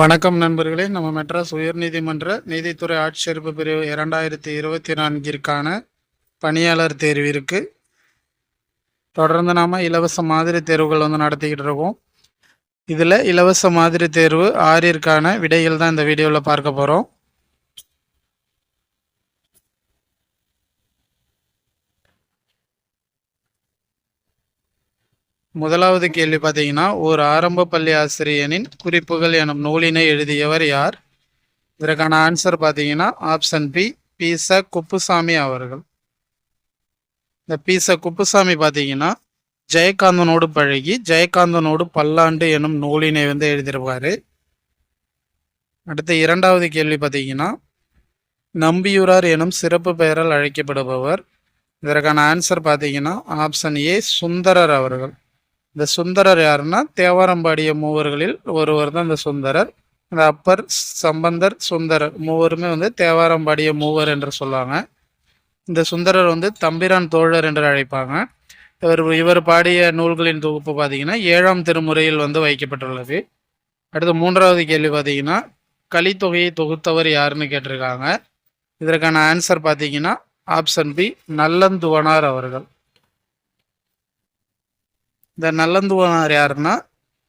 வணக்கம் நண்பர்களே. நம்ம மெட்ராஸ் உயர்நீதிமன்ற நீதித்துறை ஆட்சேர்ப்பு பிரிவு 2024 பணியாளர் தேர்விற்கு தொடர்ந்து நாம இலவச மாதிரி தேர்வுகள் நடத்திக்கிட்டு இருக்கோம். இதில் இலவச மாதிரி தேர்வு 6 விடைகள் தான் இந்த வீடியோவில் பார்க்க போகிறோம். முதலாவது கேள்வி பார்த்தீங்கன்னா, ஒரு ஆரம்ப பள்ளி ஆசிரியனின் குறிப்புகள் எனும் நூலினை எழுதியவர் யார்? இதற்கான ஆன்சர் பார்த்தீங்கன்னா ஆப்ஷன் பி, பீச குப்புசாமி அவர்கள். இந்த பீச குப்புசாமி பார்த்தீங்கன்னா ஜெயகாந்தனோடு பழகி ஜெயகாந்தனோடு பல்லாண்டு எனும் நூலினை எழுதியிருப்பாரு. அடுத்த இரண்டாவது கேள்வி பார்த்தீங்கன்னா, நம்பியூரார் எனும் சிறப்பு பெயரால் அழைக்கப்படுபவர். இதற்கான ஆன்சர் பார்த்தீங்கன்னா ஆப்ஷன் ஏ, சுந்தரர் அவர்கள். இந்த சுந்தரர் யாருன்னா தேவாரம்பாடிய மூவர்களில் ஒருவர் தான் இந்த சுந்தரர். இந்த அப்பர், சம்பந்தர், சுந்தரர் மூவருமே தேவாரம்பாடிய மூவர் என்று சொல்லுவாங்க. இந்த சுந்தரர் தம்பிரான் தோழர் என்று அழைப்பாங்க. இவர் பாடிய நூல்களின் தொகுப்பு பார்த்தீங்கன்னா 7ஆம் திருமுறையில் வைக்கப்பட்டுள்ளது. அடுத்து மூன்றாவது கேள்வி பார்த்தீங்கன்னா, கலித்தொகையை தொகுத்தவர் யாருன்னு கேட்டிருக்காங்க. இதற்கான ஆன்சர் பார்த்தீங்கன்னா ஆப்ஷன் பி, நல்லந்துவனார் அவர்கள். இந்த நல்லந்துவனார் யாருன்னா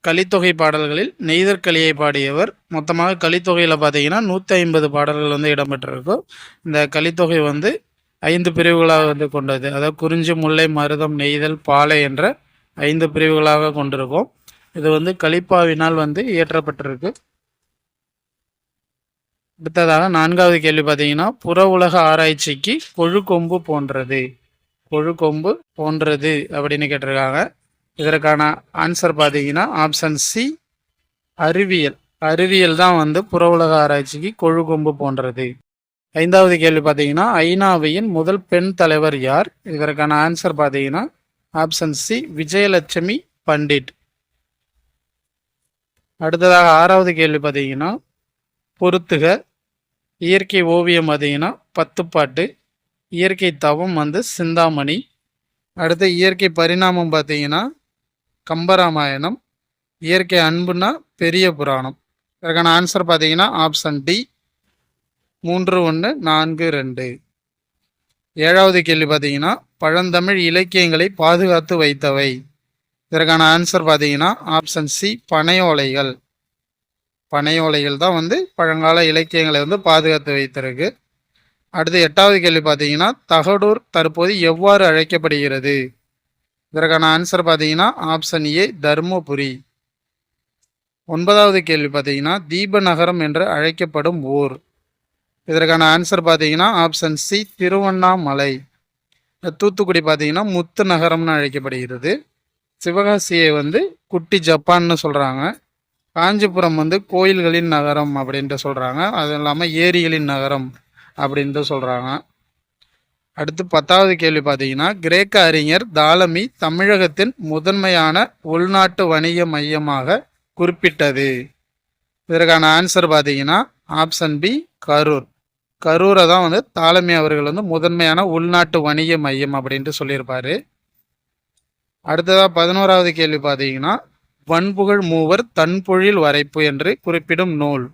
கலித்தொகை பாடல்களில் நெய்தற்கலியை பாடியவர். மொத்தமாக கலித்தொகையில் பார்த்தீங்கன்னா 150 பாடல்கள் இடம்பெற்றிருக்கும். இந்த கலித்தொகை 5 பிரிவுகளாக கொண்டது. அதாவது குறிஞ்சி, முல்லை, மருதம், நெய்தல், பாலை என்ற 5 பிரிவுகளாக கொண்டிருக்கும். இது கலிப்பாவினால் இயற்றப்பட்டிருக்கு. அடுத்ததாக 4வது கேள்வி பார்த்தீங்கன்னா, புற உலக ஆராய்ச்சிக்கு கொழுக்கொம்பு போன்றது. கொழுக்கொம்பு போன்றது அப்படின்னு கேட்டிருக்காங்க. இதற்கான ஆன்சர் பார்த்தீங்கன்னா ஆப்ஷன் சி, அறிவியல். அறிவியல் தான் புற உலக ஆராய்ச்சிக்கு கொழுக்கொம்பு போன்றது. 5வது கேள்வி பார்த்தீங்கன்னா, ஐநாவின் முதல் பெண் தலைவர் யார்? இதற்கான ஆன்சர் பார்த்தீங்கன்னா ஆப்ஷன் சி, விஜயலட்சுமி பண்டிட். அடுத்ததாக 6வது கேள்வி பார்த்தீங்கன்னா, பொறுத்துக. இயற்கை ஓவியம் பார்த்தீங்கன்னா 10 பாட்டு. இயற்கை தவம் சிந்தாமணி. அடுத்து இயற்கை பரிணாமம் பார்த்தீங்கன்னா கம்பராமாயணம். இயற்கை அன்புனா பெரிய புராணம். இதற்கான ஆன்சர் பார்த்தீங்கன்னா ஆப்ஷன் டி, 3, 1, 4, 2. 7வது கேள்வி பார்த்தீங்கன்னா, பழந்தமிழ் இலக்கியங்களை பாதுகாத்து வைத்தவை. இதற்கான ஆன்சர் பார்த்தீங்கன்னா ஆப்ஷன் சி, பனையோலைகள். பனையோலைகள் தான் பழங்கால இலக்கியங்களை பாதுகாத்து வைத்திருக்கு. அடுத்து 8வது கேள்வி பார்த்தீங்கன்னா, தகடூர் தற்போது எவ்வாறு அழைக்கப்படுகிறது? இதற்கான ஆன்சர் பார்த்தீங்கன்னா ஆப்ஷன் ஏ, தர்மபுரி. 9வது கேள்வி பார்த்தீங்கன்னா, தீபநகரம் என்று அழைக்கப்படும் ஊர். இதற்கான ஆன்சர் பார்த்தீங்கன்னா ஆப்ஷன் சி, திருவண்ணாமலை. தூத்துக்குடி பார்த்தீங்கன்னா முத்து நகரம்னு அழைக்கப்படுகிறது. சிவகாசியை குட்டி ஜப்பான்னு சொல்கிறாங்க. காஞ்சிபுரம் கோயில்களின் நகரம் அப்படின்ட்டு சொல்கிறாங்க. அது இல்லாமல் ஏரிகளின் நகரம் அப்படின்ட்டு சொல்கிறாங்க. அடுத்து 10வது கேள்வி பார்த்தீங்கன்னா, கிரேக்க அறிஞர் தாலமி தமிழகத்தின் முதன்மையான உள்நாட்டு வணிக மையமாக குறிப்பிட்டது. இதற்கான ஆன்சர் பார்த்தீங்கன்னா ஆப்ஷன் பி, கரூர். கரூரை தான் தாலமி அவர்கள் முதன்மையான உள்நாட்டு வணிக மையம் அப்படின்ட்டு சொல்லியிருப்பாரு. அடுத்ததாக 11வது கேள்வி பார்த்தீங்கன்னா, வன்புகழ் மூவர் தன்பொழில் வரைப்பு என்று குறிப்பிடும் நூல்.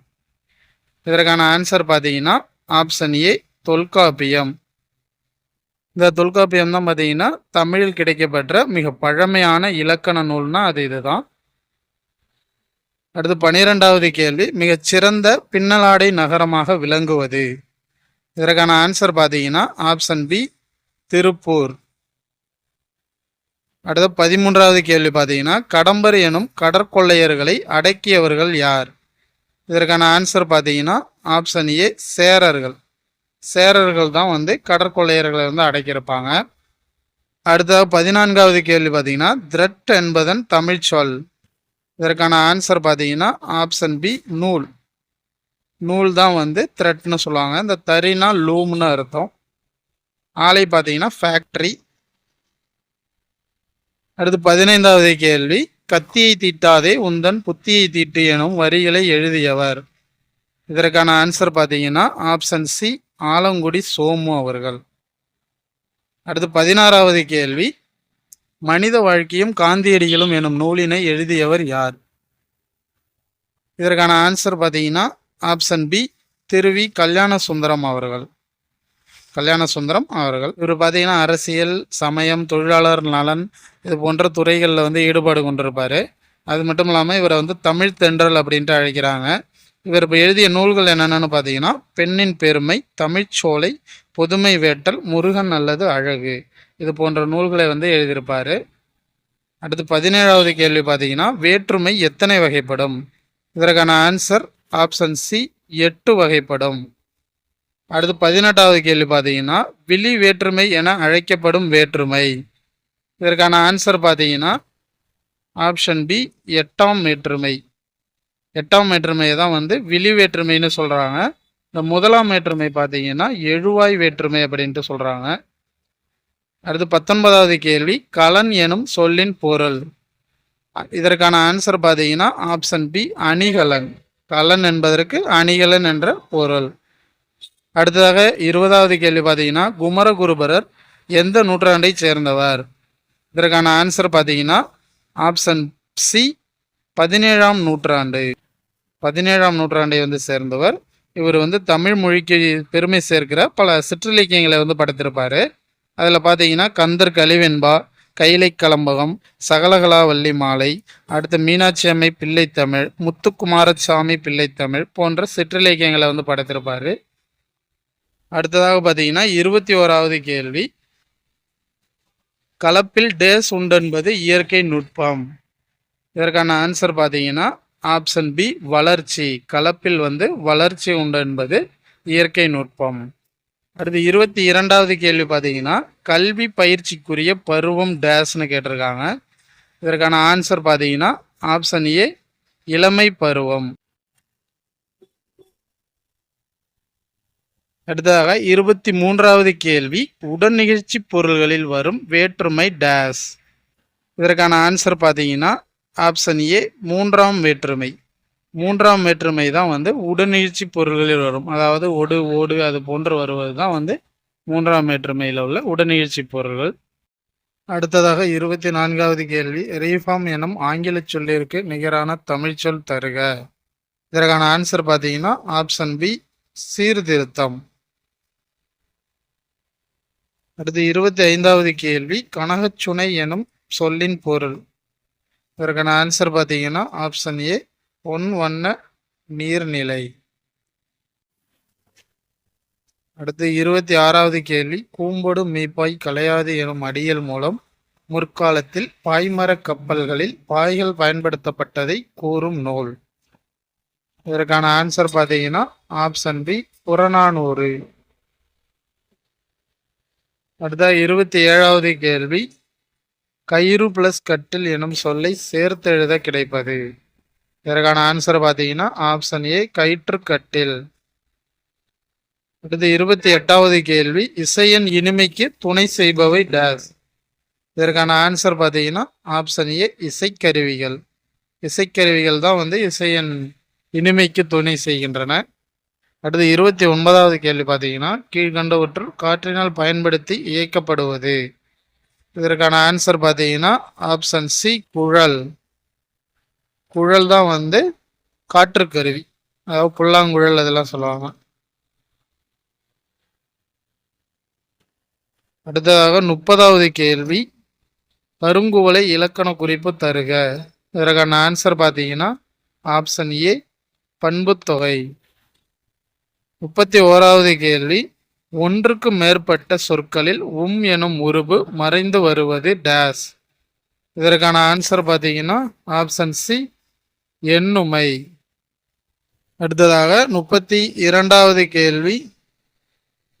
இதற்கான ஆன்சர் பார்த்தீங்கன்னா ஆப்ஷன் ஏ, தொல்காப்பியம். இந்த தொல்காப்பியம் தான் பார்த்தீங்கன்னா தமிழில் கிடைக்கப்பெற்ற மிக பழமையான இலக்கண நூல்னா அது இதுதான். அடுத்து 12வது கேள்வி, மிகச்சிறந்த பின்னலாடை நகரமாக விளங்குவது. இதற்கான ஆன்சர் பார்த்தீங்கன்னா ஆப்ஷன் பி, திருப்பூர். அடுத்து 13வது கேள்வி பார்த்தீங்கன்னா, கடம்பர் எனும் கடற்கொள்ளையர்களை அடக்கியவர்கள் யார்? இதற்கான ஆன்சர் பார்த்தீங்கன்னா ஆப்ஷன் ஏ, சேரர்கள். சேரர்கள் தான் கடற்கொள்ளையர்களை அடக்கியிருப்பாங்க. அடுத்தது 14வது கேள்வி பார்த்தீங்கன்னா, திரட் என்பதன் தமிழ் சொல். இதற்கான ஆன்சர் பார்த்தீங்கன்னா ஆப்ஷன் பி, நூல். நூல் தான் த்ரெட்னு சொல்லுவாங்க. இந்த தறினா லூம்னு அர்த்தம். ஆலை பார்த்தீங்கன்னா ஃபேக்ட்ரி. அடுத்து 15வது கேள்வி, கத்தியை தீட்டாதே உந்தன் புத்தியை தீட்டு எனும் வரிகளை எழுதியவர். இதற்கான ஆன்சர் பார்த்தீங்கன்னா ஆப்ஷன் சி, ஆலங்குடி சோமு அவர்கள். அடுத்து 16வது கேள்வி, மனித வாழ்க்கையும் காந்தியடிகளும் எனும் நூலினை எழுதியவர் யார்? இதற்கான ஆன்சர் பார்த்தீங்கன்னா ஆப்ஷன் பி திருவி கல்யாண சுந்தரம் அவர்கள். இவர் பார்த்தீங்கன்னா அரசியல், சமயம், தொழிலாளர் நலன் இது போன்ற துறைகளில் வந்து ஈடுபாடு கொண்டிருப்பார். அது மட்டும் இல்லாமல் இவரை வந்து தமிழ் தென்றல் அப்படின்ட்டு அழைக்கிறாங்க. இவர் இப்போ எழுதிய நூல்கள் என்னென்னு பார்த்தீங்கன்னா பெண்ணின் பெருமை, தமிழ்ச்சோலை, புதுமை வேட்டல், முருகன் அல்லது அழகு இது போன்ற நூல்களை வந்து எழுதியிருப்பார். அடுத்து 17வது கேள்வி பார்த்தீங்கன்னா வேற்றுமை எத்தனை வகைப்படும்? இதற்கான ஆன்சர் ஆப்ஷன் சி 8 வகைப்படும். அடுத்து 18வது கேள்வி பார்த்தீங்கன்னா விழி வேற்றுமை என அழைக்கப்படும் வேற்றுமை. இதற்கான ஆன்சர் பார்த்தீங்கன்னா ஆப்ஷன் பி 8ஆம் வேற்றுமை. 8ஆம் வேற்றுமையை தான் வந்து விழி வேற்றுமைன்னு சொல்கிறாங்க. இந்த முதலாம் வேற்றுமை பார்த்தீங்கன்னா எழுவாய் வேற்றுமை அப்படின்ட்டு சொல்கிறாங்க. அடுத்து 19வது கேள்வி கலன் எனும் சொல்லின் பொருள். இதற்கான ஆன்சர் பார்த்தீங்கன்னா ஆப்ஷன் பி அணிகலன். கலன் என்பதற்கு அணிகலன் என்ற பொருள். அடுத்ததாக 20வது கேள்வி பார்த்தீங்கன்னா குமரகுருபரர் எந்த நூற்றாண்டை சேர்ந்தவர்? இதற்கான ஆன்சர் பார்த்தீங்கன்னா ஆப்ஷன் சி 17ஆம் நூற்றாண்டு. 17ஆம் நூற்றாண்டை வந்து சேர்ந்தவர். இவர் வந்து தமிழ் மொழிக்கு பெருமை சேர்க்கிற பல சிற்றிலக்கியங்களை வந்து படைத்திருப்பார். அதில் பார்த்தீங்கன்னா கந்தர் கலிவெண்பா, கைலை கலம்பகம், சகலகலாவல்லி மாலை, அடுத்து மீனாட்சி அம்மை பிள்ளைத்தமிழ், முத்துக்குமாரசாமி பிள்ளைத்தமிழ் போன்ற சிற்றிலக்கியங்களை வந்து படைத்திருப்பார். அடுத்ததாக பார்த்தீங்கன்னா 21வது கேள்வி கலப்பில் டேஸ் உண்டு என்பது இயற்கை நுட்பம். இதற்கான ஆன்சர் பார்த்தீங்கன்னா ஆப்ஷன் பி வளர்ச்சி. கலப்பில் வந்து வளர்ச்சி உண்டு என்பது இயற்கை நுட்பம். அடுத்து 22வது கேள்வி பார்த்தீங்கன்னா கல்வி பயிற்சிக்குரிய பருவம் டேஸ்னு கேட்டிருக்காங்க. இதற்கான ஆன்சர் பார்த்தீங்கன்னா ஆப்ஷன் ஏ இளமை பருவம். அடுத்ததாக 23வது கேள்வி உடன்நிகழ்ச்சி பொருள்களில் வரும் வேற்றுமை டேஸ். இதற்கான ஆன்சர் பார்த்தீங்கன்னா ஆப்ஷன் ஏ 3ஆம் வேற்றுமை. 3ஆம் வேற்றுமை தான் வந்து உடன்நிகழ்ச்சி பொருள்களில் வரும். அதாவது ஒடு, ஓடு அது போன்று வருவது தான் வந்து 3ஆம் வேற்றுமையில் உள்ள உடன்நிகழ்ச்சி பொருள்கள். அடுத்ததாக 24வது கேள்வி ரீஃபார்ம் எனும் ஆங்கில சொல்லிற்கு நிகரான தமிழ் சொல் தருக. இதற்கான ஆன்சர் பார்த்தீங்கன்னா ஆப்ஷன் பி சீர்திருத்தம். அடுத்து 25வது கேள்வி கனகச்சுனை எனும் சொல்லின் பொருள். இதற்கான ஆன்சர் பார்த்தீங்கன்னா ஆப்ஷன் ஏ பொன்வண்ண நீர்நிலை. அடுத்து 26வது கேள்வி கூம்பொடு மீப்பாய் கலையாது எனும் அடியல் மூலம் முற்காலத்தில் பாய்மர கப்பல்களில் பாய்கள் பயன்படுத்தப்பட்டதை கூறும் நூல். இதற்கான ஆன்சர் பார்த்தீங்கன்னா ஆப்ஷன் பி புறநானூறு. அடுத்த 27வது கேள்வி கயிறு பிளஸ் கட்டில் எனும் சொல்லை சேர்த்து எழுத கிடைப்பது. இதற்கான ஆன்சர் பார்த்தீங்கன்னா ஆப்ஷன் ஏ கயிற்றுக்கட்டில். அடுத்து 28வது கேள்வி இசையின் இனிமைக்கு துணை செய்பவை டேஸ். இதற்கான ஆன்சர் பார்த்தீங்கன்னா ஆப்ஷன் ஏ இசைக்கருவிகள். இசைக்கருவிகள் தான் வந்து இசையின் இனிமைக்கு துணை செய்கின்றன. அடுத்து 29வது கேள்வி பார்த்தீங்கன்னா கீழ்கண்டவற்றுள் காற்றினால் பயன்படுத்தி இயக்கப்படுவது. இதற்கான ஆன்சர் பார்த்தீங்கன்னா ஆப்ஷன் சி குழல். குழல் தான் வந்து காற்றுக்கருவி, அதாவது புல்லாங்குழல் அதெல்லாம் சொல்லுவாங்க. அடுத்ததாக 30வது கேள்வி கருங்குவளை இலக்கண குறிப்பு தருக. இதற்கான ஆன்சர் பார்த்தீங்கன்னா ஆப்ஷன் ஏ பண்புத்தொகை. 31வது கேள்வி ஒன்றுக்கு மேற்பட்ட சொற்களில் எனும் உருபு மறைந்து வருவது டேஸ். இதற்கான ஆன்சர் பார்த்தீங்கன்னா ஆப்ஷன் சி எண்ணுமை. அடுத்ததாக 32வது கேள்வி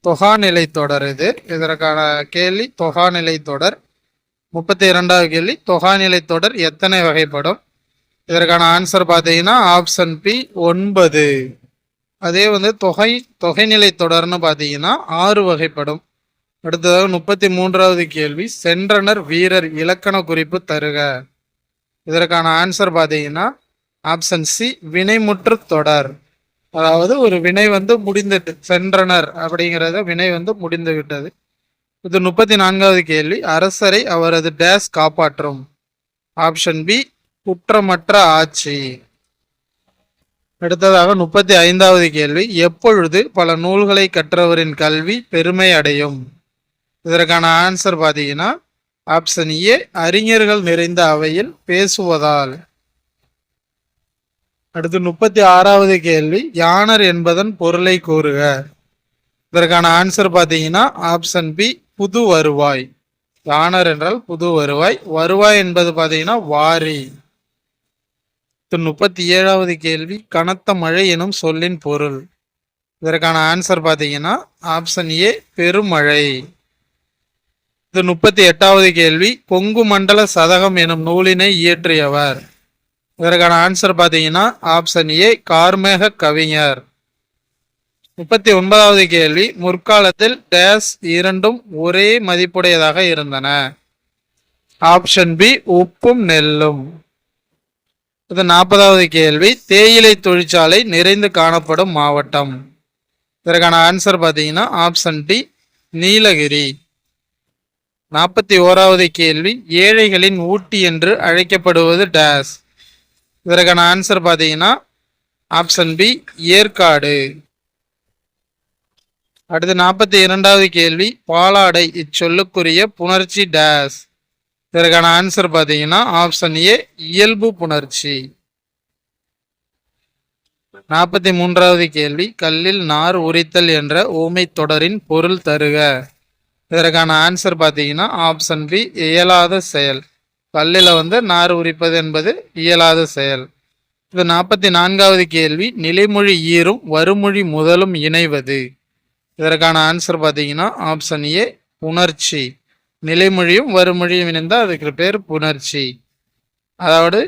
தொகாநிலை தொடர். இதற்கான கேள்வி தொகாநிலை தொடர். 32வது கேள்வி தொகாநிலை தொடர் எத்தனை வகைப்படும்? இதற்கான ஆன்சர் பார்த்தீங்கன்னா ஆப்ஷன் பி 9. அதே வந்து தொகைநிலை தொடர்னு பார்த்தீங்கன்னா 6 வகைப்படும். அடுத்ததாக 33வது கேள்வி சென்றனர் வீரர் இலக்கண குறிப்பு தருக. இதற்கான ஆன்சர் பார்த்தீங்கன்னா ஆப்ஷன் சி வினைமுற்று தொடர். அதாவது ஒரு வினை வந்து முடிந்துட்டு சென்றனர் அப்படிங்கிறத வினை வந்து முடிந்து விட்டது. இது 34வது கேள்வி அரசரை அவரது டேஸ் காப்பாற்றும். ஆப்ஷன் பி குற்றமற்ற ஆட்சி. அடுத்ததாக 35வது கேள்வி, எப்பொழுது பல நூல்களை கற்றவரின் கல்வி பெருமை அடையும்? இதற்கான ஆன்சர் பார்த்தீங்கன்னா ஆப்ஷன் ஏ, அறிஞர்கள் நிறைந்த அவையில் பேசுவதால். அடுத்து 36வது கேள்வி, யாணர் என்பதன் பொருளை கூறுக. இதற்கான ஆன்சர் பார்த்தீங்கன்னா ஆப்ஷன் பி, புது வருவாய். யாணர் என்றால் புது வருவாய். வருவாய் என்பது பார்த்தீங்கன்னா வாரி. 37வது கேள்வி, கனத்த மழை எனும் சொல்லின் பொருள். இதற்கான ஆன்சர் பார்த்தீங்கன்னா ஆப்ஷன் ஏ, பெருமழை. 38வது கேள்வி, கொங்கு மண்டல சதகம் எனும் நூலினை இயற்றியவர். இதற்கான ஆன்சர் பார்த்தீங்கன்னா ஆப்ஷன் ஏ, கார்மேக கவிஞர். 39வது கேள்வி, முற்காலத்தில் டேஸ் இரண்டும் ஒரே மதிப்புடையதாக இருந்தன. ஆப்ஷன் பி, உப்பும் நெல்லும். 40வது கேள்வி, தேயிலை தொழிற்சாலை நிறைந்து காணப்படும் மாவட்டம். இதற்கான ஆன்சர் பார்த்தீங்கன்னா ஆப்ஷன் டி, நீலகிரி. 41வது கேள்வி, ஏழைகளின் ஊட்டி என்று அழைக்கப்படுவது டேஸ். இதற்கான ஆன்சர் பார்த்தீங்கன்னா ஆப்ஷன் பி, ஏற்காடு. அடுத்து 42வது கேள்வி, பாலாடை இச்சொல்லுக்குரிய புணர்ச்சி டேஸ். இதற்கான ஆன்சர் பார்த்தீங்கன்னா ஆப்ஷன் ஏ, இயல்பு புணர்ச்சி. 43வது கேள்வி, கல்லில் நார் உரித்தல் என்ற ஊமை தொடரின் பொருள் தருக. இதற்கான ஆன்சர் பார்த்தீங்கன்னா ஆப்ஷன் பி, இயலாத செயல். கல்லில் நார் உரிப்பது என்பது இயலாத செயல். இது 44வது கேள்வி, நிலைமொழி ஈரும் வருமொழி முதலும் இணைவது. இதற்கான ஆன்சர் பார்த்தீங்கன்னா ஆப்ஷன் ஏ, புணர்ச்சி. நிலைமொழியும் வருமொழியும் இணைந்தால் அதுக்கு பேர் புணர்ச்சி. அதாவது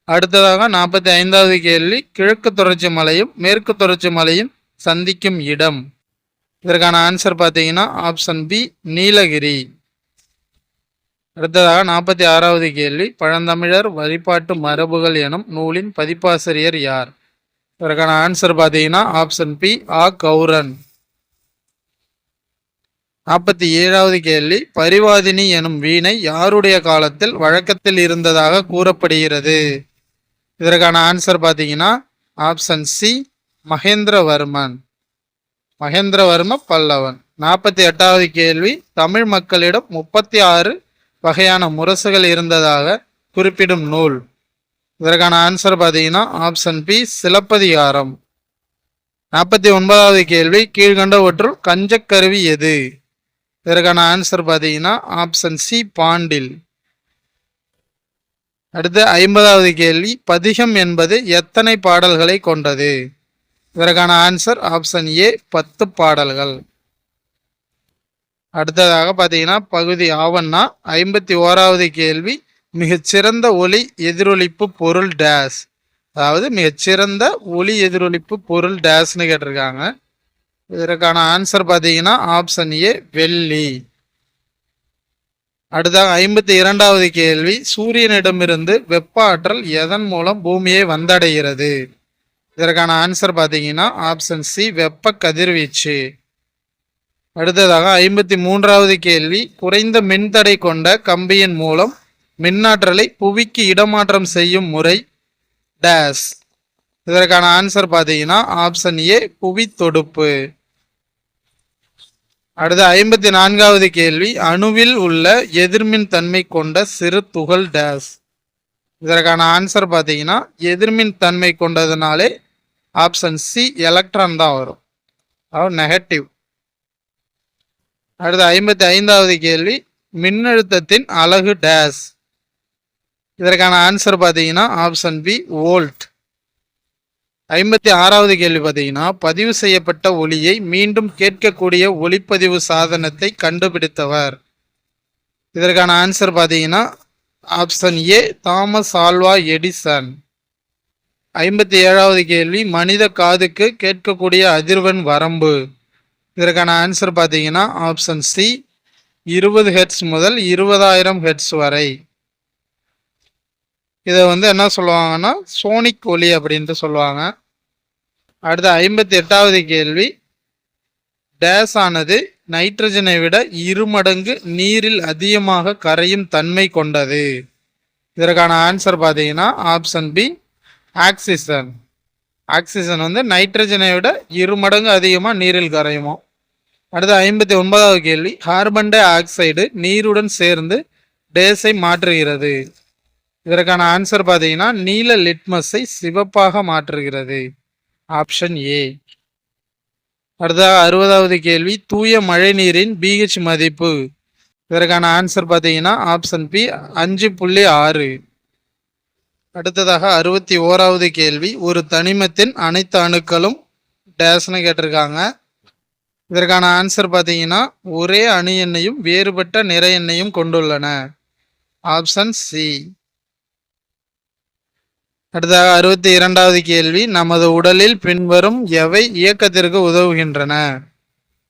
அடுத்ததாக 45வது கேள்வி, கிழக்கு தொடர்ச்சி மலையும் மேற்கு தொடர்ச்சி மலையும் சந்திக்கும் இடம். இதற்கான ஆன்சர் பார்த்தீங்கன்னா ஆப்ஷன் பி, நீலகிரி. அடுத்ததாக 46வது கேள்வி, பழந்தமிழர் வழிபாட்டு மரபுகள் எனும் நூலின் பதிப்பாசிரியர் யார்? இதற்கான ஆன்சர் பார்த்தீங்கன்னா ஆப்ஷன் பி, ஆ கௌரன். 47வது கேள்வி, பரிவாதினி எனும் வீணை யாருடைய காலத்தில் வழக்கத்தில் இருந்ததாக கூறப்படுகிறது? இதற்கான ஆன்சர் பார்த்தீங்கன்னா ஆப்ஷன் சி, மகேந்திரவர்மன். மகேந்திரவர்ம பல்லவன். 48வது கேள்வி, தமிழ் மக்களிடம் 36 வகையான முரசுகள் இருந்ததாக குறிப்பிடும் நூல். இதற்கான ஆன்சர் பார்த்தீங்கன்னா ஆப்ஷன் பி, சிலப்பதிகாரம். 49வது கேள்வி, கீழ்கண்டவற்றுள் கஞ்சக்கருவி எது? இதற்கான ஆன்சர் பார்த்தீங்கன்னா ஆப்ஷன் சி, பாண்டில். அடுத்து 50வது கேள்வி, பதிகம் என்பது எத்தனை பாடல்களை கொண்டது? இதற்கான ஆன்சர் ஆப்ஷன் ஏ, 10 பாடல்கள். அடுத்ததாக பார்த்தீங்கன்னா பகுதி ஆவண்ணா 51வது கேள்வி, மிகச்சிறந்த ஒலி எதிரொலிப்பு பொருள் டேஸ். அதாவது மிகச்சிறந்த ஒலி எதிரொலிப்பு பொருள் டேஸ்ன்னு கேட்டிருக்காங்க. இதற்கான ஆன்சர் பார்த்தீங்கன்னா ஆப்ஷன் ஏ, வெள்ளி. அடுத்ததாக 52வது கேள்வி, சூரியனிடமிருந்து வெப்ப ஆற்றல் எதன் மூலம் பூமியை வந்தடைகிறது? இதற்கான ஆன்சர் பார்த்தீங்கன்னா ஆப்ஷன் சி, வெப்ப கதிர்வீச்சு. அடுத்ததாக 53வது கேள்வி, குறைந்த மின்தடை கொண்ட கம்பியின் மூலம் மின்னாற்றலை புவிக்கு இடமாற்றம் செய்யும் முறை டேஸ். இதற்கான ஆன்சர் பார்த்தீங்கன்னா ஆப்ஷன் ஏ, புவி தொடுப்பு. அடுத்து 54வது கேள்வி, அணுவில் உள்ள எதிர்மின் தன்மை கொண்ட சிறு துகள் டேஸ். இதற்கான ஆன்சர் பார்த்தீங்கன்னா எதிர்மின் தன்மை கொண்டதுனாலே ஆப்ஷன் சி, எலக்ட்ரான் தான் வரும். அதாவது நெகட்டிவ். அடுத்து 55வது கேள்வி, மின்னழுத்தத்தின் அலகு டேஸ். இதற்கான ஆன்சர் பார்த்தீங்கன்னா ஆப்ஷன் பி, வோல்ட். 56வது கேள்வி பார்த்தீங்கன்னா பதிவு செய்யப்பட்ட ஒலியை மீண்டும் கேட்கக்கூடிய ஒலிப்பதிவு சாதனத்தை கண்டுபிடித்தவர். இதற்கான ஆன்சர் பார்த்தீங்கன்னா option A, Thomas Alva Edison. 57வது கேள்வி, மனித காதுக்கு கேட்கக்கூடிய அதிர்வெண் வரம்பு. இதற்கான ஆன்சர் பார்த்தீங்கன்னா ஆப்ஷன் சி, 20 ஹெர்ட்ஸ் முதல் 20,000 ஹெர்ட்ஸ் வரை. இதை என்ன சொல்லுவாங்கன்னா சோனிக் ஒலி அப்படின்ட்டு சொல்லுவாங்க. அடுத்து 58வது கேள்வி, டேஸ் ஆனது நைட்ரஜனை விட 2 மடங்கு நீரில் அதிகமாக கரையும் தன்மை கொண்டது. இதற்கான ஆன்சர் பார்த்தீங்கன்னா ஆப்ஷன் பி, ஆக்சிஜன். ஆக்சிஜன் வந்து நைட்ரஜனை விட 2 மடங்கு அதிகமாக நீரில் கரையுமா. அடுத்து 59வது கேள்வி, கார்பன் டை ஆக்சைடு நீருடன் சேர்ந்து டேஸை மாற்றுகிறது. இதற்கான ஆன்சர் பார்த்தீங்கன்னா நீல லிட்மஸை சிவப்பாக மாற்றுகிறது. Option A. அடுத்ததாக 60வது கேள்வி, தூய மழை நீரின் பிஹெச் மதிப்பு. இதற்கான ஆன்சர் பார்த்தீங்கன்னா ஆப்ஷன் பி 5.6. அடுத்ததாக 61வது கேள்வி, ஒரு தனிமத்தின் அனைத்து அணுக்களும் டேஸ்னு கேட்டிருக்காங்க. இதற்கான ஆன்சர் பார்த்தீங்கன்னா ஒரே அணு எண்ணையும் வேறுபட்ட நிற எண்ணையும் கொண்டுள்ளன. Option C. அடுத்ததாக 62வது கேள்வி, நமது உடலில் பின்வரும் எவை இயக்கத்திற்கு உதவுகின்றன.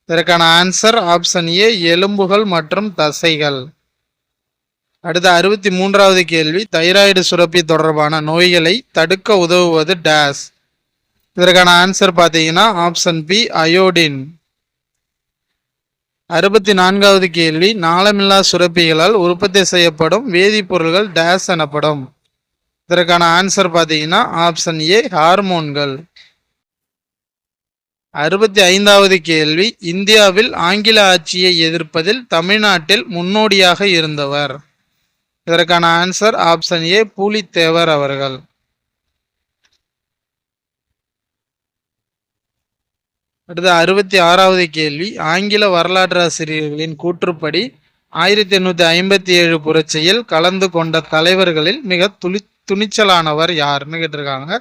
இதற்கான ஆன்சர் ஆப்ஷன் ஏ எலும்புகள் மற்றும் தசைகள். அடுத்த 63வது கேள்வி, தைராய்டு சுரப்பி தொடர்பான நோய்களை தடுக்க உதவுவது டேஸ். இதற்கான ஆன்சர் பார்த்தீங்கன்னா ஆப்ஷன் பி அயோடின். 64வது கேள்வி, நாளமில்லா சுரப்பிகளால் உற்பத்தி செய்யப்படும் வேதிப்பொருள்கள் டேஸ் எனப்படும். இதற்கான ஆன்சர் பார்த்தீங்கன்னா ஆப்ஷன் ஏ ஹார்மோன்கள். 65வது கேள்வி, இந்தியாவில் ஆங்கில ஆட்சியை எதிர்ப்பதில் தமிழ்நாட்டில் முன்னோடியாக இருந்தவர். இதற்கான ஆன்சர் ஆப்ஷன் ஏ பூலித்தேவர் அவர்கள். அடுத்து 66வது கேள்வி, ஆங்கில வரலாற்றாசிரியர்களின் கூற்றுப்படி 1857 புரட்சியில் கலந்து கொண்ட தலைவர்களில் மிக துணிச்சலானவர் யாருன்னு கேட்டிருக்காங்க.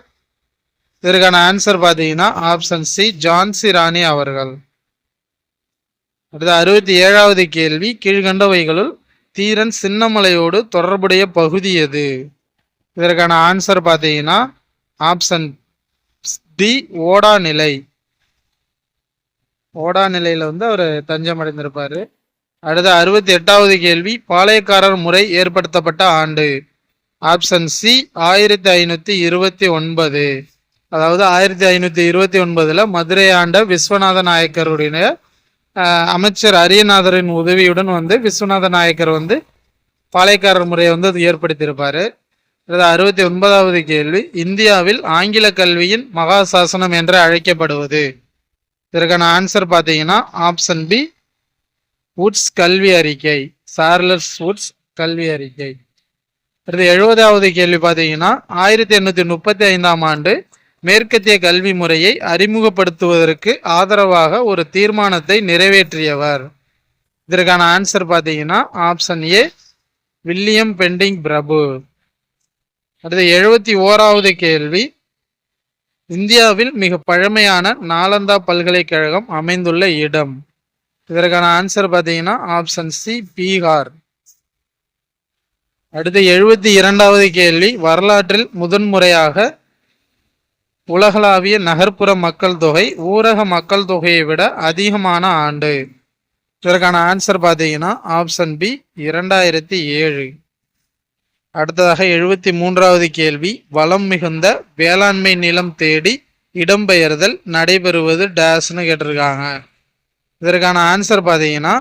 இதற்கான ஆன்சர் பார்த்தீங்கன்னா ஆப்ஷன் சி ஜான்சி ராணி அவர்கள். அடுத்து 67வது கேள்வி, கீழ்கண்டவைகளுள் தீரன் சின்னமலையோடு தொடர்புடைய பகுதி எது. இதற்கான ஆன்சர் பார்த்தீங்கன்னா ஆப்ஷன் டி ஓடா நிலை. ஓடா நிலையில வந்து அவர் தஞ்சம் அடைந்திருப்பாரு. அடுத்த 68வது கேள்வி, பாளையக்காரர் முறை ஏற்படுத்தப்பட்ட ஆண்டு. Option C 1529. அதாவது 1529 மதுரை ஆண்ட விஸ்வநாத நாயக்கருடைய அமைச்சர் அரியநாதரின் உதவியுடன் வந்து விஸ்வநாத நாயக்கர் வந்து பாளையக்காரர் முறையை வந்து அது ஏற்படுத்தியிருப்பாரு. 69வது கேள்வி, இந்தியாவில் ஆங்கில கல்வியின் மகா சாசனம் என்று அழைக்கப்படுவது. இதற்கான ஆன்சர் பார்த்தீங்கன்னா ஆப்ஷன் பி வுட்ஸ் கல்வி அறிக்கை. சார்லஸ் வுட்ஸ் கல்வி அறிக்கை. அடுத்து 70வது கேள்வி பார்த்தீங்கன்னா 1835ஆம் ஆண்டு மேற்கத்திய கல்வி முறையை அறிமுகப்படுத்துவதற்கு ஆதரவாக ஒரு தீர்மானத்தை நிறைவேற்றியவர். இதற்கான ஆன்சர் பார்த்தீங்கன்னா ஆப்ஷன் ஏ வில்லியம் பெண்டிங் பிரபு. அடுத்து 71வது கேள்வி, இந்தியாவில் மிக பழமையான நாலந்தா பல்கலைக்கழகம் அமைந்துள்ள இடம். இதற்கான ஆன்சர் பார்த்தீங்கன்னா ஆப்ஷன் சி பீகார். அடுத்து 72வது கேள்வி, வரலாற்றில் முதன்முறையாக உலகளாவிய நகர்ப்புற மக்கள் தொகை ஊரக மக்கள் தொகையை விட அதிகமான ஆண்டு. இதற்கான ஆன்சர் பார்த்தீங்கன்னா ஆப்ஷன் பி 2007. அடுத்ததாக 73வது கேள்வி, வளம் மிகுந்த வேளாண்மை நிலம் தேடி இடம்பெயர்தல் நடைபெறுவது டேஸ்னு கேட்டிருக்காங்க. இதற்கான ஆன்சர் பார்த்தீங்கன்னா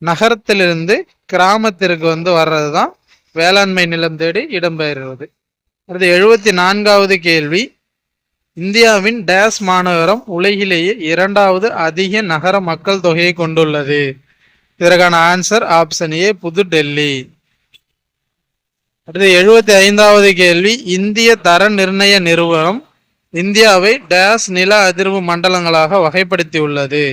நகரத்திலிருந்து கிராமத்திற்கு வந்து வர்றது தான் வேளாண்மை நிலம் தேடி இடம்பெயர்வது. அடுத்து 74வது கேள்வி, இந்தியாவின் டேஸ் மாநகரம் உலகிலேயே 2வது அதிக நகர மக்கள் தொகையை கொண்டுள்ளது. இதற்கான ஆன்சர் ஆப்ஷன் ஏ புது டெல்லி. அடுத்து 75வது கேள்வி, இந்திய தர நிர்ணய நிறுவனம் இந்தியாவை டேஸ் நில அதிர்வு மண்டலங்களாக வகைப்படுத்தியுள்ளது.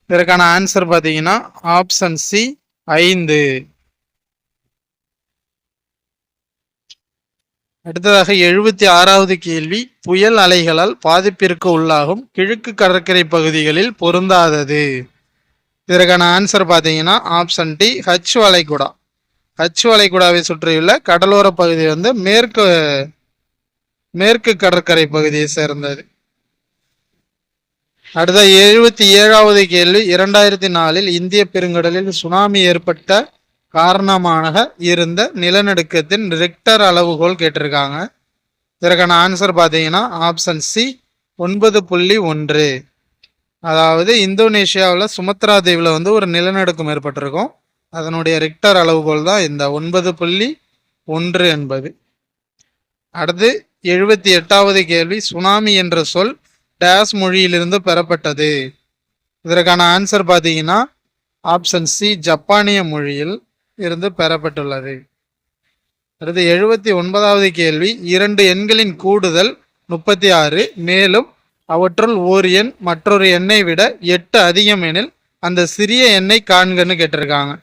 இதற்கான ஆன்சர் பார்த்தீங்கன்னா ஆப்ஷன் சி 5. அடுத்ததாக 76வது கேள்வி, புயல் அலைகளால் பாதிப்பிற்கு உள்ளாகும் கிழக்கு கடற்கரை பகுதிகளில் பொருந்தாதது. இதற்கான ஆன்சர் பார்த்தீங்கன்னா ஆப்ஷன் டி ஹச் வளைகுடா. ஹச் வளைகுடாவை சுற்றியுள்ள கடலோர பகுதி வந்து மேற்கு கடற்கரை பகுதியை சேர்ந்தது. அடுத்த 77வது கேள்வி, 2004 இந்திய பெருங்கடலில் சுனாமி ஏற்பட்ட காரணமாக இருந்த நிலநடுக்கத்தின் ரிக்டர் அளவுகோல் கேட்டிருக்காங்க. இதற்கான ஆன்சர் பார்த்தீங்கன்னா ஆப்ஷன் சி 9.1. அதாவது இந்தோனேஷியாவில் சுமத்ரா தீவில் வந்து ஒரு நிலநடுக்கம் ஏற்பட்டிருக்கும். அதனுடைய ரிக்டர் அளவுகோல் தான் இந்த 9.1 என்பது. அடுத்து 78வது கேள்வி, சுனாமி என்ற சொல் டேஸ் மொழியிலிருந்து பெறப்பட்டது. இதற்கான ஆன்சர் பார்த்தீங்கன்னா ஆப்ஷன் சி, ஜப்பானிய மொழியில் இருந்து பெறப்பட்டுள்ளது. அடுத்து 79வது கேள்வி, இரண்டு எண்களின் கூடுதல் 36, மேலும் அவற்றுள் ஓர் எண் மற்றொரு எண்ணை விட 8 அதிகம் எனில் அந்த சிறிய எண்ணை காண்கன்னு கேட்டிருக்காங்க.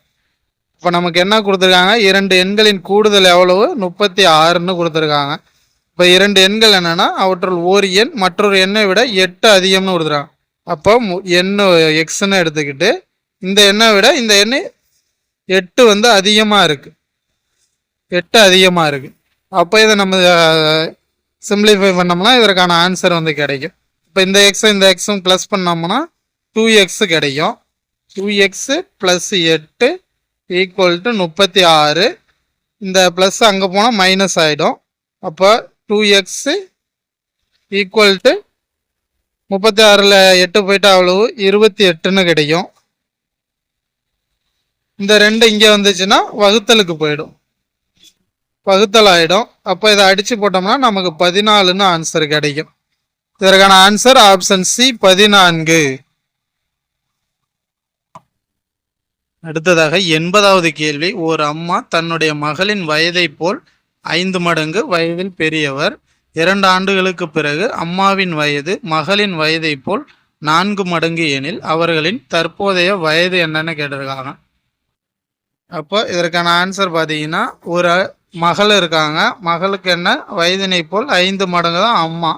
இப்போ நமக்கு என்ன கொடுத்துருக்காங்க, இரண்டு எண்களின் கூடுதல் எவ்வளவு, 36ன்னு கொடுத்துருக்காங்க. இப்போ இரண்டு எண்கள் என்னன்னா அவற்றுள் ஓர் எண் மற்றொரு எண்ணை விட 8 அதிகம்னு கொடுத்துருக்காங்க. அப்போ எண் எக்ஸ்ன்னு எடுத்துக்கிட்டு இந்த எண்ணை விட இந்த எண்ணு 8 வந்து அதிகமாக இருக்கு, 8 அதிகமாக இருக்கு. அப்போ இதை நம்ம சிம்பிளிஃபை பண்ணோம்னா இதற்கான ஆன்சர் வந்து கிடைக்கும். இப்போ இந்த எக்ஸும் ப்ளஸ் பண்ணோம்னா 2x கிடைக்கும். 2x + 8 = 36. இந்த ப்ளஸ் அங்கே போனால் மைனஸ் ஆகிடும். அப்போ 2x = 36ல் 8 போயிட்டு அவ்வளவு 28ன்னு கிடைக்கும். இந்த ரெண்டு இங்கே வந்துச்சுன்னா வகுத்தலுக்கு போயிடும், வகுத்தல் ஆகிடும். அப்போ இதை அடித்து போட்டோம்னா நமக்கு 14ன்னு ஆன்சர் கிடைக்கும். இதற்கான ஆன்சர் ஆப்ஷன் சி, 14. அடுத்ததாக 80வது கேள்வி, ஒரு அம்மா தன்னுடைய மகளின் வயதை போல் 5 மடங்கு வயதில் பெரியவர். 2 ஆண்டுகளுக்கு பிறகு அம்மாவின் வயது மகளின் வயதை போல் 4 மடங்கு எனில் அவர்களின் தற்போதைய வயது என்னன்னு கேட்டிருக்காங்க. அப்போ இதற்கான ஆன்சர் பார்த்தீங்கன்னா, ஒரு மகள் இருக்காங்க, மகளுக்கு என்ன வயதினை போல் 5 மடங்கு தான் அம்மா.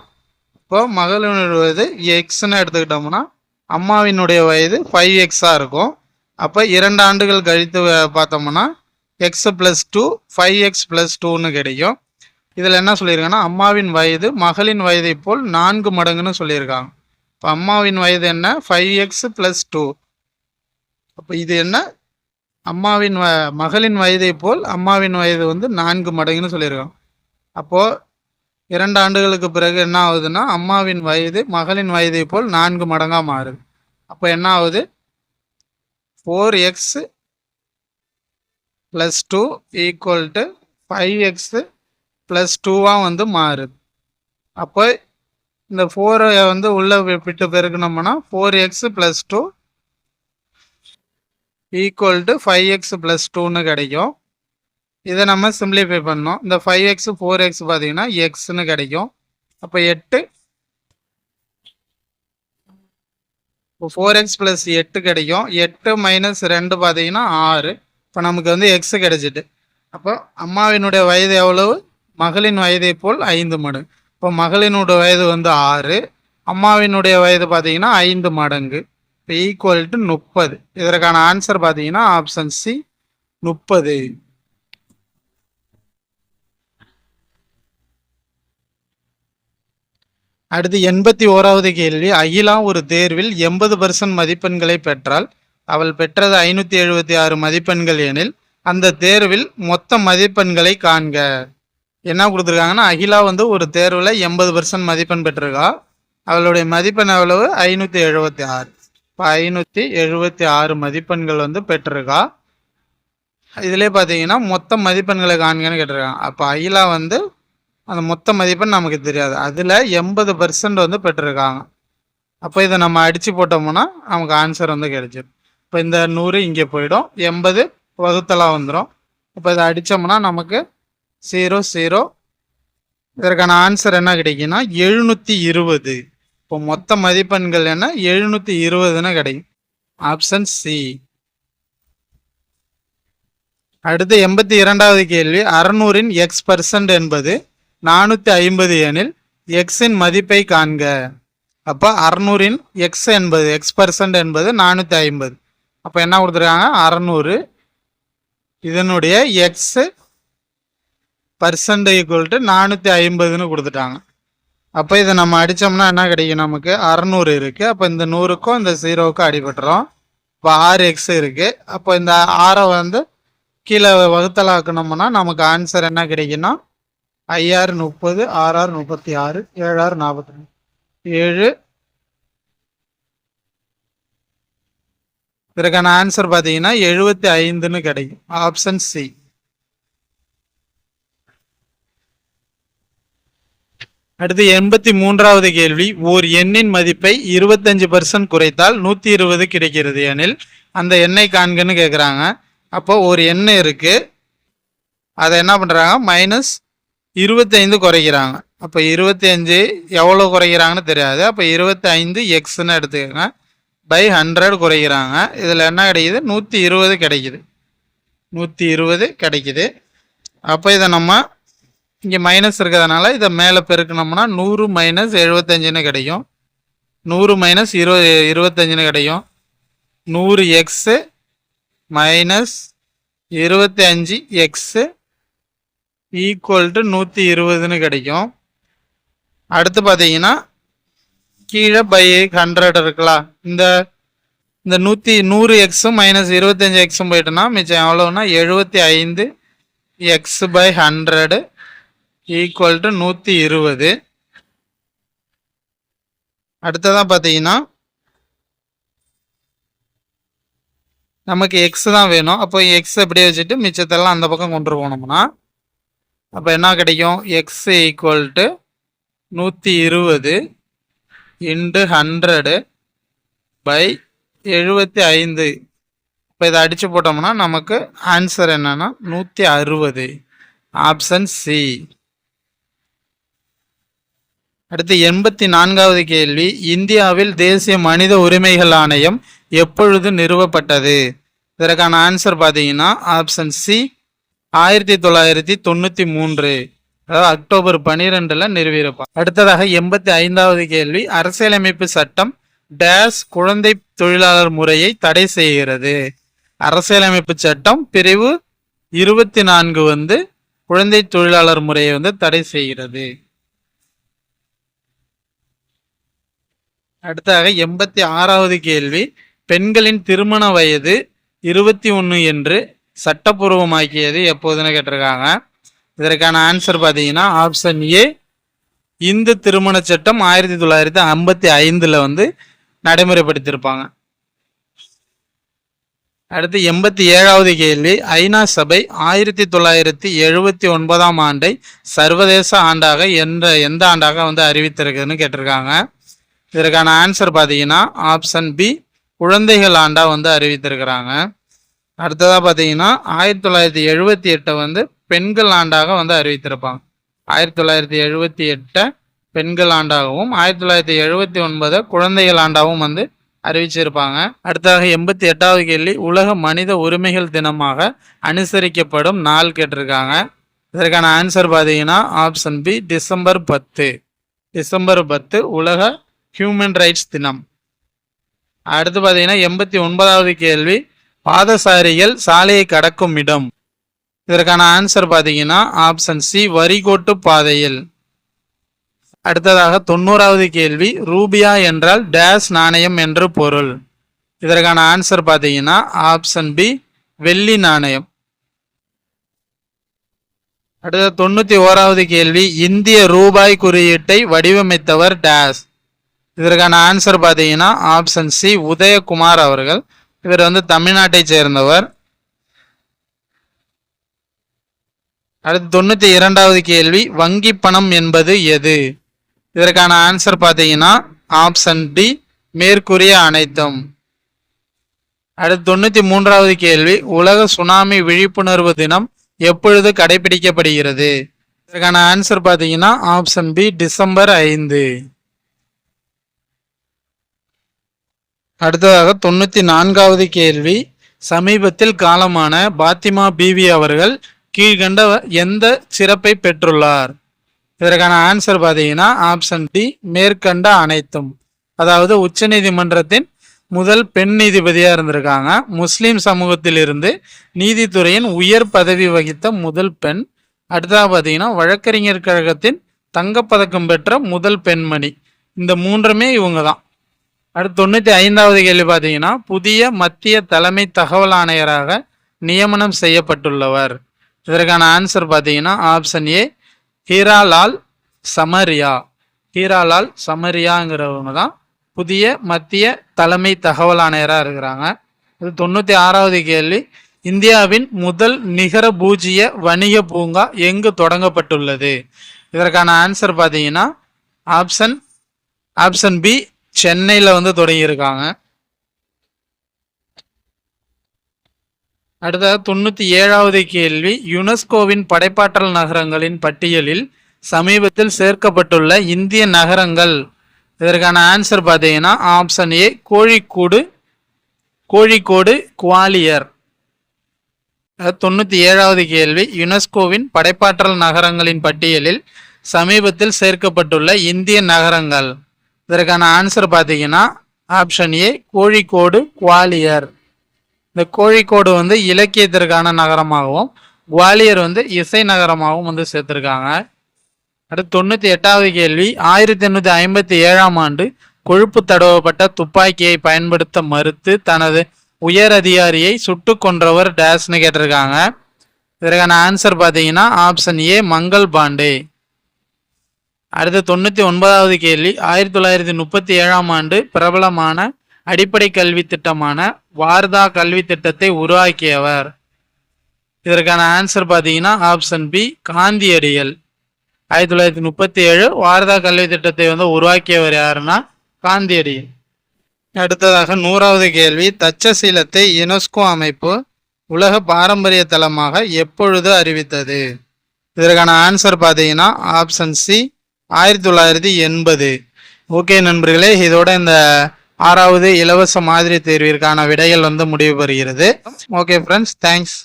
இப்போ மகளினுடைய வயது எக்ஸ்ன்னு எடுத்துக்கிட்டோம்னா அம்மாவினுடைய வயது 5x இருக்கும். அப்போ 2 ஆண்டுகள் கழித்து பார்த்தோம்னா x + 2 5x + 2ன்னு கிடைக்கும். இதில் என்ன சொல்லியிருக்காங்கன்னா அம்மாவின் வயது மகளின் வயதை போல் 4 மடங்குன்னு சொல்லியிருக்காங்க. இப்போ அம்மாவின் வயது என்ன, 5x + 2. அப்போ இது என்ன, அம்மாவின் மகளின் வயதை போல் அம்மாவின் வயது வந்து 4 மடங்குன்னு சொல்லியிருக்காங்க. அப்போது 2 ஆண்டுகளுக்கு பிறகு என்ன ஆகுதுன்னா அம்மாவின் வயது மகளின் வயதை போல் 4 மடங்காக மாறுது. அப்போ என்ன ஆகுது, 4x + 2 = 5x + 2 வந்து மாறுது. அப்போ இந்த 4 வந்து உள்ள விட்டு பெருக்கணும்னா 4x + 2 = 5x + 2ன்னு கிடைக்கும். இதை நம்ம சிம்பிளிஃபை பண்ணோம். இந்த 5x 4x பார்த்தீங்கன்னா எக்ஸ்ன்னு கிடைக்கும். அப்போ 8, 4x + 8 கிடைக்கும். 8 - 2 பார்த்தீங்கன்னா 6. இப்போ நமக்கு வந்து எக்ஸ் கிடைச்சிட்டு. அப்போ அம்மாவினுடைய வயது எவ்வளவு, மகளின் வயதை போல் 5 மடங்கு. இப்போ மகளினுடைய வயது வந்து 6, அம்மாவினுடைய வயது பார்த்தீங்கன்னா 5 மடங்கு. இப்போ = 30. இதற்கான ஆன்சர் பார்த்தீங்கன்னா ஆப்ஷன் சி, 30. அடுத்து 81வது கேள்வி, அகிலா ஒரு தேர்வில் 80% மதிப்பெண்களை பெற்றால் அவள் பெற்றது 576 மதிப்பெண்கள் எனில் அந்த தேர்வில் மொத்த மதிப்பெண்களை காண்க. என்ன கொடுத்துருக்காங்கன்னா அகிலா வந்து ஒரு தேர்வில் 80% மதிப்பெண் பெற்றிருக்கா, அவளுடைய மதிப்பெண் எவ்வளவு, 576. இப்போ 576 மதிப்பெண்கள் வந்து பெற்றிருக்கா. இதிலே பார்த்தீங்கன்னா மொத்த மதிப்பெண்களை காண்கன்னு கேட்டிருக்காங்க. அப்போ அகிலா வந்து அந்த மொத்த மதிப்பெண் நமக்கு தெரியாது, அதில் 80% வந்து பெற்றிருக்காங்க. அப்போ இதை நம்ம அடித்து போட்டோம்னா நமக்கு ஆன்சர் வந்து கிடைச்சிடும். இப்போ இந்த 100 இங்கே போயிடும், 80 வகுத்தலாக வந்துடும். இப்போ இதை அடித்தோம்னா நமக்கு 0 0. இதற்கான ஆன்சர் என்ன கிடைக்குன்னா 720. இப்போ மொத்த மதிப்பெண்கள் என்ன, 720ன்னு கிடைக்கும். Option C. அடுத்து 82வது கேள்வி, 600ன் x% என்பது 450 எனில் எக்ஸின் மதிப்பை காண்க. அப்போ 600ன் எக்ஸ் என்பது x% என்பது 450. அப்போ என்ன கொடுத்துருக்காங்க, 600 இதனுடைய எக்ஸ் % = 450ன்னு கொடுத்துட்டாங்க. அப்போ இதை நம்ம அடித்தோம்னா என்ன கிடைக்கும், நமக்கு 600 இருக்குது. அப்போ இந்த 100க்கும் இந்த 0க்கும் அடிபட்டுரும். இப்போ 6x இருக்குது. அப்போ இந்த 6 வந்து கீழே வகுத்தலாக்கணும்னா நமக்கு ஆன்சர் என்ன கிடைக்குன்னா 5 30, 6 36, 7 42, 7. இதற்கான ஆன்சர் பார்த்தீங்கன்னா 75ன்னு கிடைக்கும். Option C. அடுத்து 83வது கேள்வி, ஓர் எண்ணின் மதிப்பை 25% குறைத்தால் 120 கிடைக்கிறது எனில் அந்த எண்ணை காண்கன்னு கேட்குறாங்க. அப்போ ஒரு எண் இருக்கு, அதை என்ன பண்ணுறாங்க, -25 குறைக்கிறாங்க. அப்போ 25 எவ்வளோ குறைக்கிறாங்கன்னு தெரியாது. அப்போ 25 எக்ஸ்ன்னு எடுத்துக்கோங்க, பை 100 குறைக்கிறாங்க. இதில் என்ன கிடைக்குது, 120 கிடைக்குது. 120 கிடைக்குது. அப்போ இதை நம்ம இங்கே மைனஸ் இருக்கிறதுனால இதை மேலே பெருக்கணும்னா 100 - 75ன்னு கிடைக்கும். 100 - 25ன்னு கிடைக்கும். 100 எக்ஸு -25 எக்ஸு ஈக்குவல் டு 120ன்னு கிடைக்கும். அடுத்து பார்த்தீங்கன்னா கீழே பை 100 இருக்கலாம். இந்த 100 எக்ஸும் -25 எக்ஸும் போயிட்டோன்னா மிச்சம் எவ்வளோன்னா 75 எக்ஸ் பை 100 ஈக்குவல் டு 120. அடுத்ததான் பார்த்தீங்கன்னா நமக்கு எக்ஸ் தான் வேணும். அப்போ எக்ஸ் அப்படியே வச்சுட்டு மிச்சத்தெல்லாம் அந்த பக்கம் கொண்டு போனோம்னா அப்போ என்ன கிடைக்கும், x equal to 120 into 100 by 75. இப்போ இதை அடித்து போட்டோம்னா நமக்கு ஆன்சர் என்னன்னா 160. Option C. அடுத்து 84வது கேள்வி, இந்தியாவில் தேசிய மனித உரிமைகள் ஆணையம் எப்பொழுது நிறுவப்பட்டது? இதற்கான ஆன்சர் பார்த்தீங்கன்னா ஆப்ஷன் சி, 1993, அதாவது அக்டோபர் 12 நிறுவியிருப்பார். அடுத்ததாக 85வது கேள்வி, அரசியலமைப்பு சட்டம் டேஸ் குழந்தை தொழிலாளர் முறையை தடை செய்கிறது. அரசியலமைப்பு சட்டம் பிரிவு 24 குழந்தை தொழிலாளர் முறையை தடை செய்கிறது. அடுத்தாக 86வது கேள்வி, பெண்களின் திருமண வயது 21 என்று சட்டப்பூர்வமாக்கியது எப்போதுன்னு கேட்டிருக்காங்க. இதற்கான ஆன்சர் பார்த்தீங்கன்னா ஆப்ஷன் ஏ, இந்து திருமண சட்டம் 1955 நடைமுறைப்படுத்தியிருப்பாங்க. அடுத்து 87வது கேள்வி, ஐநா சபை 1979ஆம் ஆண்டை சர்வதேச ஆண்டாக எந்த ஆண்டாக அறிவித்திருக்குதுன்னு கேட்டிருக்காங்க. இதற்கான ஆன்சர் பார்த்தீங்கன்னா ஆப்ஷன் பி, குழந்தைகள் ஆண்டா அறிவித்திருக்கிறாங்க. அடுத்ததாக பார்த்தீங்கன்னா 1978 பெண்கள் ஆண்டாக அறிவித்திருப்பாங்க. 1978 பெண்கள் ஆண்டாகவும் 1979 குழந்தைகள் ஆண்டாகவும் அறிவிச்சிருப்பாங்க. அடுத்ததாக 88வது கேள்வி, உலக மனித உரிமைகள் தினமாக அனுசரிக்கப்படும் நாள் கேட்டிருக்காங்க. இதற்கான ஆன்சர் பார்த்தீங்கன்னா ஆப்ஷன் பி, டிசம்பர் 10. டிசம்பர் 10 உலக ஹியூமன் ரைட்ஸ் தினம். அடுத்து பார்த்தீங்கன்னா 89வது கேள்வி, பாதசாரிகள் சாலையை கடக்கும் இடம். இதற்கான ஆன்சர் பார்த்தீங்கன்னா ஆப்ஷன் சி, வரிகோட்டு பாதையில். அடுத்ததாக 90வது கேள்வி, ரூபியா என்றால் டேஸ் நாணயம் என்று பொருள். இதற்கான ஆன்சர் பார்த்தீங்கன்னா ஆப்ஷன் பி, வெள்ளி நாணயம். அடுத்த 91வது கேள்வி, இந்திய ரூபாய் குறியீட்டை வடிவமைத்தவர் டேஸ். இதற்கான ஆன்சர் பார்த்தீங்கன்னா ஆப்ஷன் சி, உதயகுமார் அவர்கள். இவர் தமிழ்நாட்டை சேர்ந்தவர். அடுத்து 92வது கேள்வி, வங்கி பணம் என்பது எது? இதற்கான ஆன்சர் பார்த்தீங்கன்னா ஆப்ஷன் டி, மேற்கூறிய அனைத்தும். அடுத்து 93வது கேள்வி, உலக சுனாமி விழிப்புணர்வு தினம் எப்பொழுது கடைபிடிக்கப்படுகிறது? இதற்கான ஆன்சர் பார்த்தீங்கன்னா ஆப்ஷன் பி, டிசம்பர் 5. அடுத்ததாக 94வது கேள்வி, சமீபத்தில் காலமான பாத்திமா பீவி அவர்கள் கீழ்கண்ட எந்த சிறப்பை பெற்றுள்ளார்? இதற்கான ஆன்சர் பார்த்தீங்கன்னா ஆப்ஷன் டி, மேற்கண்ட அனைத்தும். அதாவது உச்சநீதிமன்றத்தின் முதல் பெண் நீதிபதியா இருந்திருக்காங்க. முஸ்லிம் சமூகத்தில் இருந்து நீதித்துறையின் உயர் பதவி வகித்த முதல் பெண். அடுத்ததாக பார்த்தீங்கன்னா வழக்கறிஞர் கழகத்தின் தங்கப்பதக்கம் பெற்ற முதல் பெண்மணி. இந்த மூன்றுமே இவங்க தான். அடுத்து 95வது கேள்வி பார்த்தீங்கன்னா, புதிய மத்திய தலைமை தகவல் ஆணையராக நியமனம் செய்யப்பட்டுள்ளவர். இதற்கான ஆன்சர் பார்த்தீங்கன்னா ஆப்ஷன் ஏ, ஹீராலால் சமரியா. ஹீராலால் சமரியாங்கிறவங்க தான் புதிய மத்திய தலைமை தகவல் ஆணையராக இருக்கிறாங்க. இது 96வது கேள்வி, இந்தியாவின் முதல் நிகர பூஜ்ஜிய வணிக பூங்கா எங்கு தொடங்கப்பட்டுள்ளது? இதற்கான ஆன்சர் பார்த்தீங்கன்னா ஆப்ஷன் பி சென்னையில் வந்து தொடங்கியிருக்காங்க. அடுத்தது 97வது கேள்வி, யுனெஸ்கோவின் படைப்பாற்றல் நகரங்களின் பட்டியலில் சமீபத்தில் சேர்க்கப்பட்டுள்ள இந்திய நகரங்கள். இதற்கான ஆன்சர் பார்த்தீங்கன்னா ஆப்ஷன் ஏ கோழிக்கோடு, குவாலியர். 97வது கேள்வி, யுனெஸ்கோவின் படைப்பாற்றல் நகரங்களின் பட்டியலில் சமீபத்தில் சேர்க்கப்பட்டுள்ள இந்திய நகரங்கள். இதற்கான ஆன்சர் பார்த்தீங்கன்னா ஆப்ஷன் ஏ கோழிக்கோடு, குவாலியர். இந்த கோழிக்கோடு வந்து இலக்கியத்திற்கான நகரமாகவும் குவாலியர் வந்து இசை நகரமாகவும் வந்து சேர்த்திருக்காங்க. அடுத்து 98வது கேள்வி, 1857ஆம் ஆண்டு கொழுப்பு தடவப்பட்ட துப்பாக்கியை பயன்படுத்த மறுத்து தனது உயர் அதிகாரியை சுட்டு கொன்றவர் டேஷ்னு கேட்டிருக்காங்க. இதற்கான ஆன்சர் பார்த்தீங்கன்னா ஆப்ஷன் ஏ மங்கள் பாண்டே. அடுத்து 99வது கேள்வி, 1937ஆம் ஆண்டு பிரபலமான அடிப்படை கல்வி திட்டமான வார்தா கல்வி திட்டத்தை உருவாக்கியவர். இதற்கான ஆன்சர் பார்த்தீங்கன்னா ஆப்ஷன் பி காந்தியடிகள். 1937 வார்தா கல்வி திட்டத்தை வந்து உருவாக்கியவர் யாருன்னா காந்தியடிகள். அடுத்ததாக 100வது கேள்வி, தட்சசீலத்தை யுனெஸ்கோ அமைப்பு உலக பாரம்பரிய தலமாக எப்பொழுது அறிவித்தது? இதற்கான ஆன்சர் பார்த்தீங்கன்னா ஆப்ஷன் சி 1980. ஓகே நண்பர்களே, இதோட இந்த 6வது இலவச மாதிரி தேர்விற்கான விடைகள் வந்து முடிவு பெறுகிறது. Okay friends, thanks.